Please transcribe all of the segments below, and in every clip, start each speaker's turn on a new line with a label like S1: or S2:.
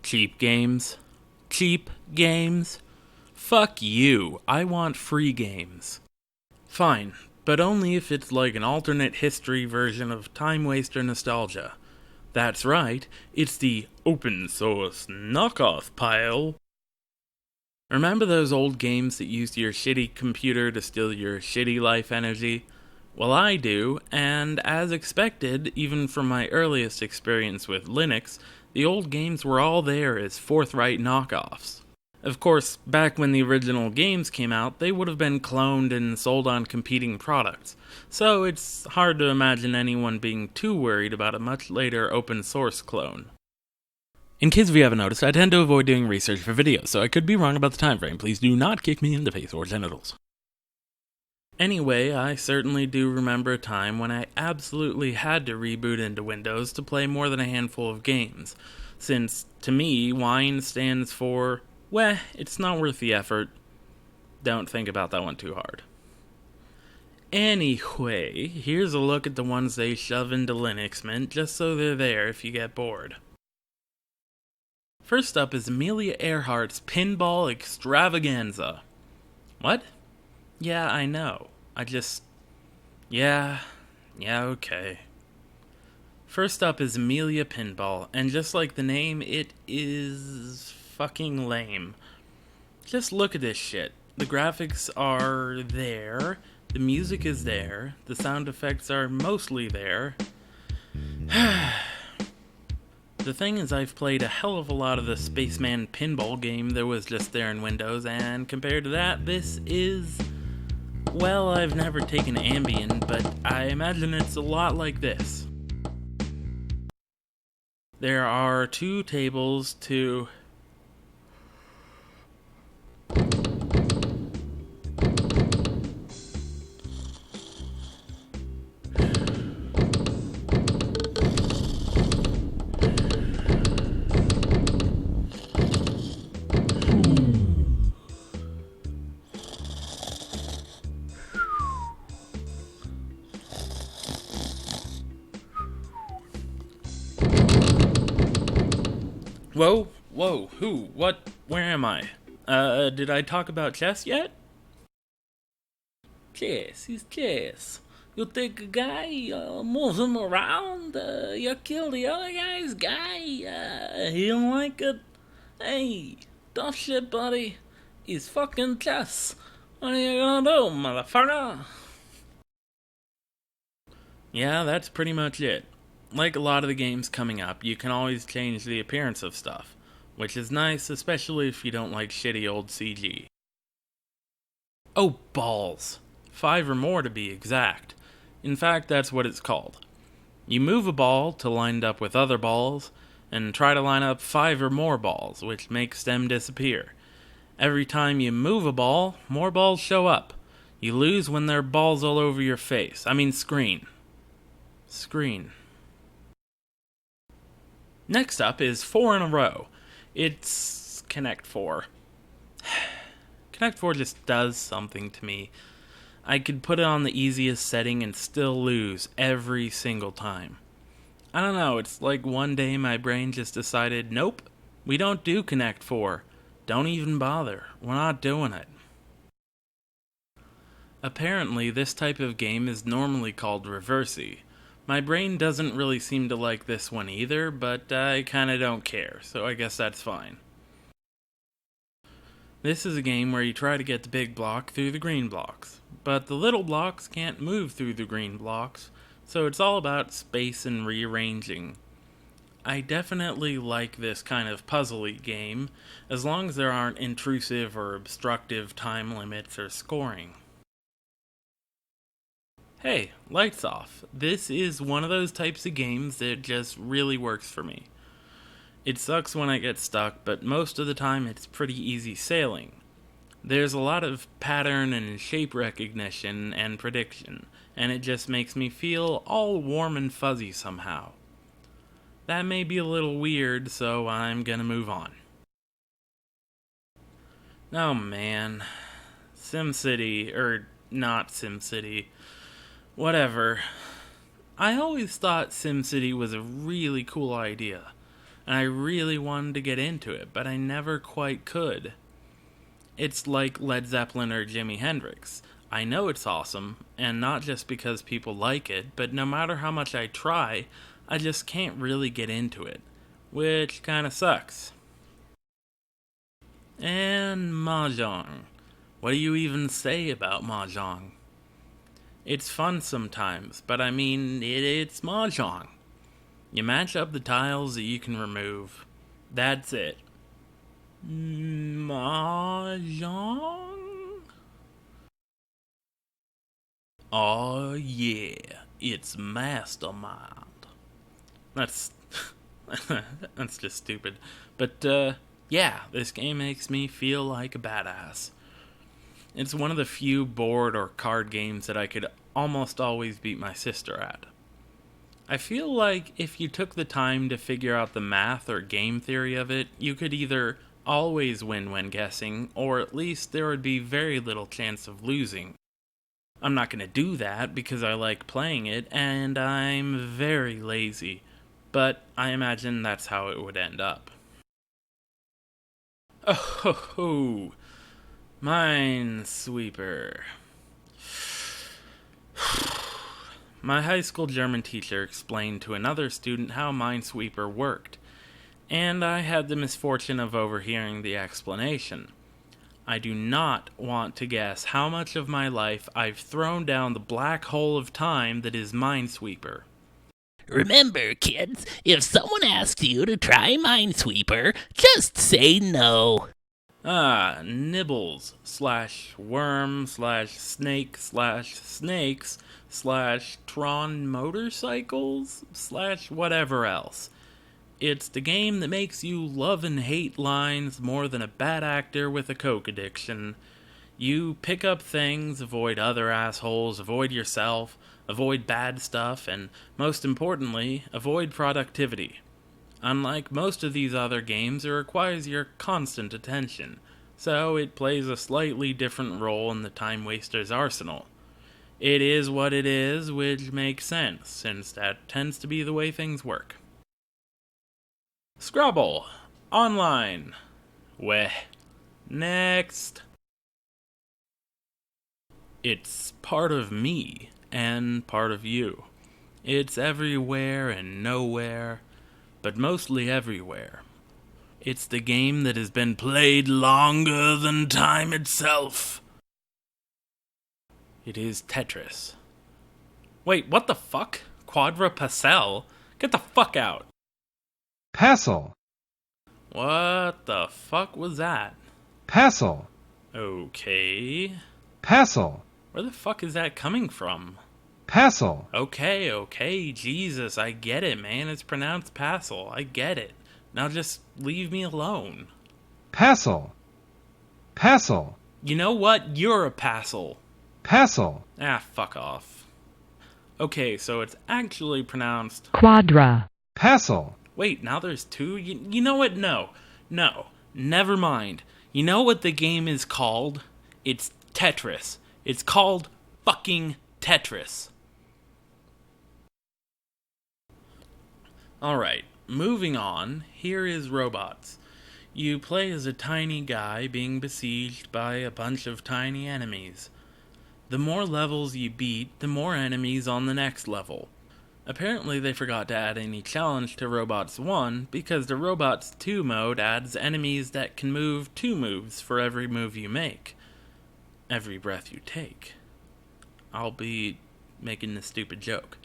S1: Cheap games? Cheap games? Fuck you. I want free games. Fine, but only if it's like an alternate history version of Time Waster nostalgia. That's right, it's the open source knockoff pile. Remember those old games that used your shitty computer to steal your shitty life energy? Well, I do, and as expected, even from my earliest experience with Linux, the old games were all there as forthright knockoffs. Of course, back when the original games came out, they would have been cloned and sold on competing products, so it's hard to imagine anyone being too worried about a much later open source clone. In case you haven't noticed, I tend to avoid doing research for videos, so I could be wrong about the time frame. Please do not kick me in the face or genitals. Anyway, I certainly do remember a time when I absolutely had to reboot into Windows to play more than a handful of games, since, to me, WINE stands for, it's not worth the effort. Don't think about that one too hard. Anyway, here's a look at the ones they shove into Linux Mint, just so they're there if you get bored. First up is Amelia Earhart's Pinball Extravaganza. What? Yeah, I know. Yeah, okay. First up is Amelia Pinball, and just like the name, it is fucking lame. Just look at this shit. The graphics are there, the music is there, the sound effects are mostly there. The thing is, I've played a hell of a lot of the Spaceman pinball game that was just there in Windows, and compared to that, this is... Well, I've never taken Ambien, but I imagine it's a lot like this. There are 2 tables to... Whoa, who, what, where am I? Did I talk about chess yet? Chess is chess. You take a guy, move him around, you kill the other guy's guy, he don't like it. Hey, tough shit, buddy. It's fucking chess. What are you gonna do, motherfucker? Yeah, that's pretty much it. Like a lot of the games coming up, you can always change the appearance of stuff, which is nice, especially if you don't like shitty old CG. Oh, balls. 5 or more to be exact. In fact, that's what it's called. You move a ball to line it up with other balls, and try to line up 5 or more balls, which makes them disappear. Every time you move a ball, more balls show up. You lose when there are balls all over your face. Screen. Next up is 4 in a row. It's Connect 4. Connect 4 just does something to me. I could put it on the easiest setting and still lose every single time. I don't know, it's like one day my brain just decided, nope, we don't do Connect 4. Don't even bother. We're not doing it. Apparently, this type of game is normally called Reversey. My brain doesn't really seem to like this one either, but I kinda don't care, so I guess that's fine. This is a game where you try to get the big block through the green blocks, but the little blocks can't move through the green blocks, so it's all about space and rearranging. I definitely like this kind of puzzly game, as long as there aren't intrusive or obstructive time limits or scoring. Hey, lights off. This is one of those types of games that just really works for me. It sucks when I get stuck, but most of the time it's pretty easy sailing. There's a lot of pattern and shape recognition and prediction, and it just makes me feel all warm and fuzzy somehow. That may be a little weird, so I'm gonna move on. Oh man. SimCity, or not SimCity. Whatever. I always thought SimCity was a really cool idea. and I really wanted to get into it, but I never quite could. It's like Led Zeppelin or Jimi Hendrix. I know it's awesome, and not just because people like it, but no matter how much I try, I just can't really get into it, which kinda sucks. And Mahjong. What do you even say about Mahjong? It's fun sometimes, but I mean, it's Mahjong. You match up the tiles that you can remove. That's it. Mahjong? Oh yeah, it's mastermind. That's that's just stupid. But yeah, this game makes me feel like a badass. It's one of the few board or card games that I could almost always beat my sister at. I feel like if you took the time to figure out the math or game theory of it, you could either always win when guessing, or at least there would be very little chance of losing. I'm not going to do that because I like playing it, and I'm very lazy, but I imagine that's how it would end up. Oh ho ho! Minesweeper. My high school German teacher explained to another student how Minesweeper worked, and I had the misfortune of overhearing the explanation. I do not want to guess how much of my life I've thrown down the black hole of time that is Minesweeper.
S2: Remember, kids, if someone asks you to try Minesweeper, just say no.
S1: Nibbles / worm / snake / snakes / Tron motorcycles / whatever else. It's the game that makes you love and hate lines more than a bad actor with a coke addiction. You pick up things, avoid other assholes, avoid yourself, avoid bad stuff, and most importantly, avoid productivity. Unlike most of these other games, it requires your constant attention, so it plays a slightly different role in the time waster's arsenal. It is what it is, which makes sense, since that tends to be the way things work. Scrabble. Online. Weh. Next. It's part of me, and part of you. It's everywhere and nowhere, but mostly everywhere. It's the game that has been played longer than time itself. It is Tetris. Wait, what the fuck? Quadra Pascal? Get the fuck out.
S3: Passel.
S1: What the fuck was that?
S3: Passel.
S1: Okay.
S3: Passel.
S1: Where the fuck is that coming from?
S3: Passel.
S1: Okay, Jesus, I get it, man. It's pronounced Passel. I get it. Now just leave me alone.
S3: Passel. Passel.
S1: You know what? You're a Passel.
S3: Passel.
S1: Fuck off. Okay, so it's actually pronounced
S4: Quadra.
S3: Passel.
S1: Wait, now there's two? You know what? No, never mind. You know what the game is called? It's Tetris. It's called fucking Tetris. Alright, moving on. Here is Robots. You play as a tiny guy being besieged by a bunch of tiny enemies. The more levels you beat, the more enemies on the next level. Apparently they forgot to add any challenge to Robots 1 because the Robots 2 mode adds enemies that can move 2 moves for every move you make. Every breath you take. I'll be making this stupid joke.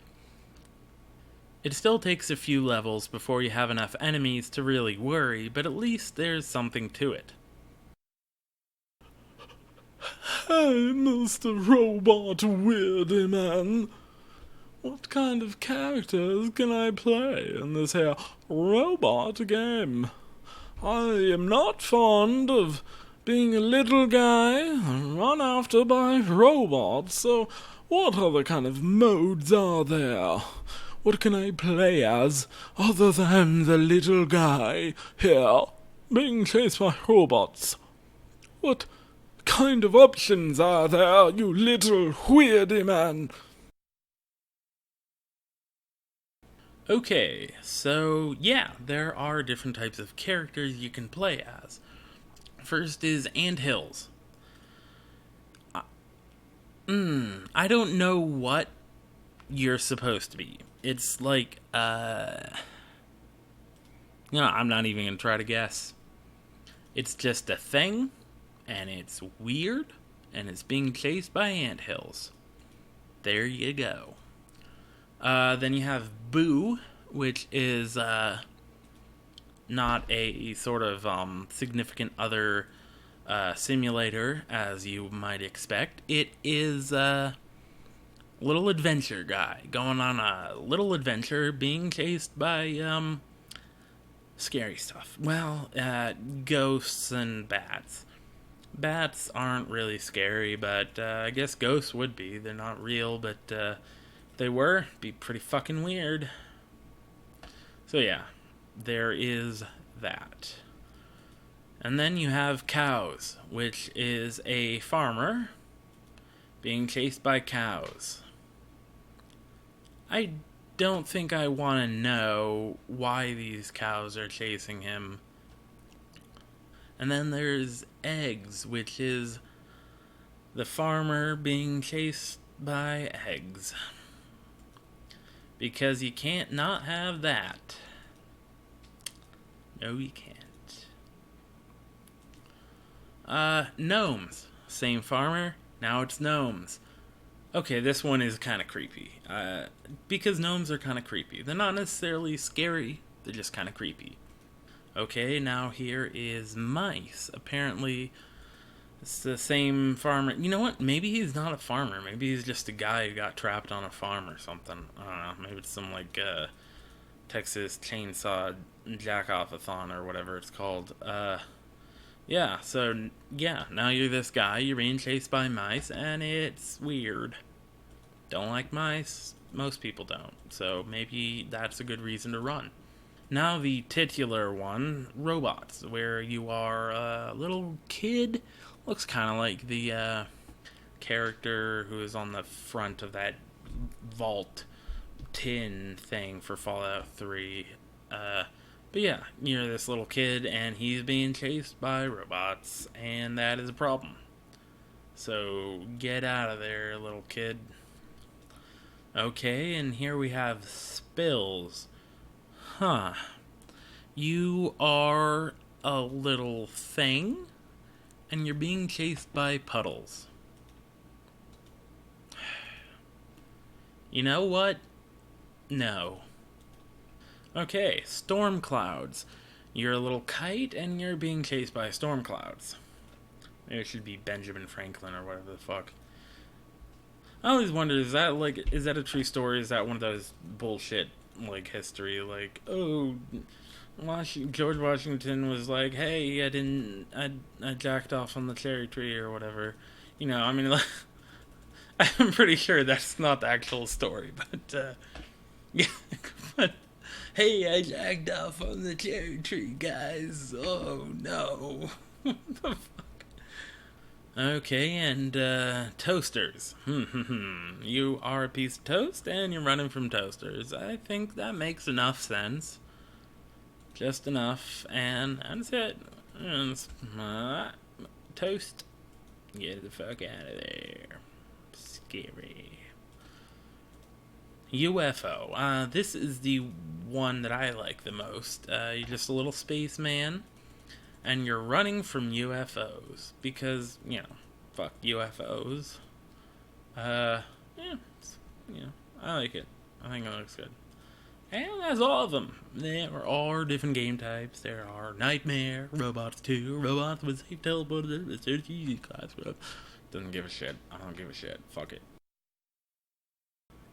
S1: It still takes a few levels before you have enough enemies to really worry, but at least there's something to it.
S5: Hey, Mr. Robot Weirdy Man. What kind of characters can I play in this here robot game? I am not fond of being a little guy run after by robots, so what other kind of modes are there? What can I play as other than the little guy here being chased by robots? What kind of options are there, you little weirdy man?
S1: Okay, so yeah, there are different types of characters you can play as. First is Anthills. I don't know what you're supposed to be. It's like, I'm not even gonna try to guess. It's just a thing, and it's weird, and it's being chased by anthills. There you go. Then you have Boo, which is not a sort of significant other simulator, as you might expect. It is a little adventure guy going on a little adventure, being chased by scary stuff. Well, ghosts and bats. Bats aren't really scary, but I guess ghosts would be. They're not real, but if they were, it'd be pretty fucking weird. So yeah, there is that. And then you have Cows, which is a farmer being chased by cows. I don't think I want to know why these cows are chasing him. And then there's Eggs, which is the farmer being chased by eggs. Because you can't not have that. No, you can't. Gnomes. Same farmer, now it's gnomes. Okay, this one is kind of creepy. Because gnomes are kind of creepy. They're not necessarily scary, they're just kind of creepy. Okay, now here is mice. Apparently, it's the same farmer. You know what? Maybe he's not a farmer. Maybe he's just a guy who got trapped on a farm or something. I don't know. Maybe it's some, like, Texas Chainsaw Jack-Off-a-thon or whatever it's called. Yeah, so, yeah, now you're this guy, you're being chased by mice, and it's weird. Don't like mice. Most people don't. So maybe that's a good reason to run. Now the titular one, robots, where you are a little kid. Looks kind of like the character who is on the front of that vault tin thing for Fallout 3. But yeah, you're this little kid and he's being chased by robots, and that is a problem. So get out of there, little kid. Okay, and here we have Spills. Huh. You are a little thing, and you're being chased by puddles. You know what? No. Okay, storm clouds. You're a little kite, and you're being chased by storm clouds. Maybe it should be Benjamin Franklin or whatever the fuck. I always wonder, is that a true story? Is that one of those bullshit, like, history, like, oh, George Washington was like, hey, I jacked off on the cherry tree or whatever. You know, I mean, like, I'm pretty sure that's not the actual story, but, yeah, but, hey, I jacked off on the cherry tree, guys. Oh, no. What the fuck? Okay, and, toasters. You are a piece of toast, and you're running from toasters. I think that makes enough sense. Just enough, and that's it. Toast. Get the fuck out of there. Scary. UFO. This is the one that I like the most. You're just a little spaceman, and you're running from UFOs. Because, fuck UFOs. Yeah, I like it. I think it looks good. And that's all of them. There are different game types. There are Nightmare, Robots 2, Robots with safe teleporters, easy class. Doesn't give a shit. I don't give a shit. Fuck it.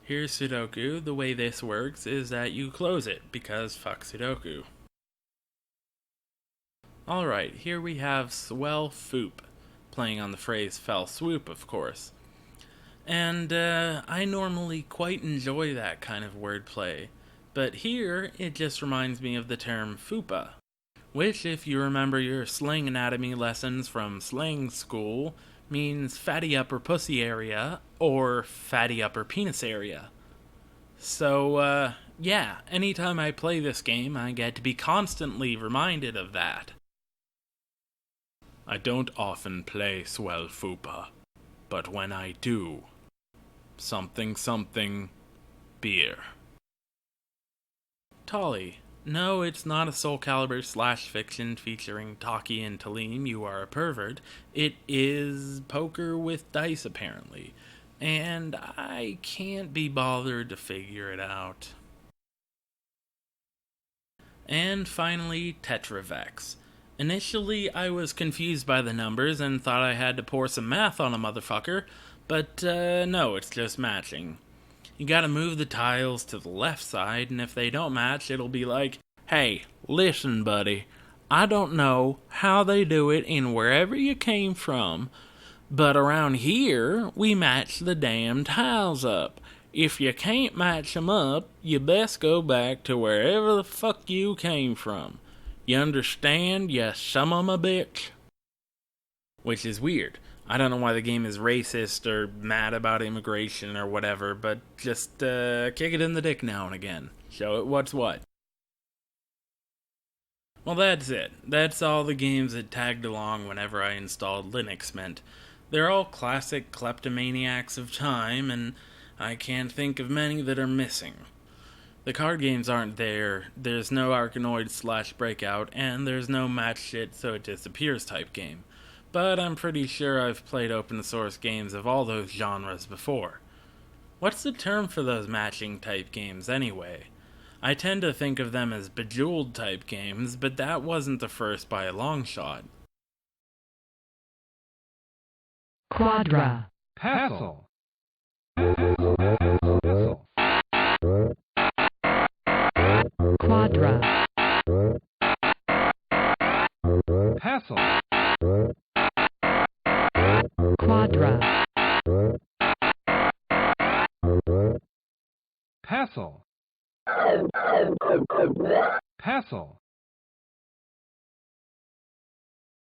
S1: Here's Sudoku. The way this works is that you close it, because fuck Sudoku. Alright, here we have Swell Foop, playing on the phrase fell swoop, of course. And I normally quite enjoy that kind of wordplay. But here, it just reminds me of the term fupa, which, if you remember your slang anatomy lessons from slang school, means fatty upper pussy area or fatty upper penis area. So, Yeah, anytime I play this game, I get to be constantly reminded of that. I don't often play Swell Fupa, but when I do, something beer. Tolly, no, it's not a Soul Calibur / fiction featuring Taki and Talim, you are a pervert. It is poker with dice, apparently. And I can't be bothered to figure it out. And finally, Tetravex. Initially, I was confused by the numbers and thought I had to pour some math on a motherfucker, but no, it's just matching. You gotta move the tiles to the left side, and if they don't match, it'll be like, hey, listen, buddy, I don't know how they do it in wherever you came from, but around here, we match the damn tiles up. If you can't match them up, you best go back to wherever the fuck you came from. You understand, you son of a bitch? Which is weird. I don't know why the game is racist or mad about immigration or whatever, but just kick it in the dick now and again. Show it what's what. Well, that's it. That's all the games that tagged along whenever I installed Linux Mint. They're all classic kleptomaniacs of time, and I can't think of many that are missing. The card games aren't there, there's no Arkanoid / Breakout, and there's no match shit so it disappears type game. But I'm pretty sure I've played open source games of all those genres before. What's the term for those matching type games anyway? I tend to think of them as Bejeweled type games, but that wasn't the first by a long shot.
S3: Quadra. Passel. Passel. Quadra. Passel. Quadra. Passel. Passel.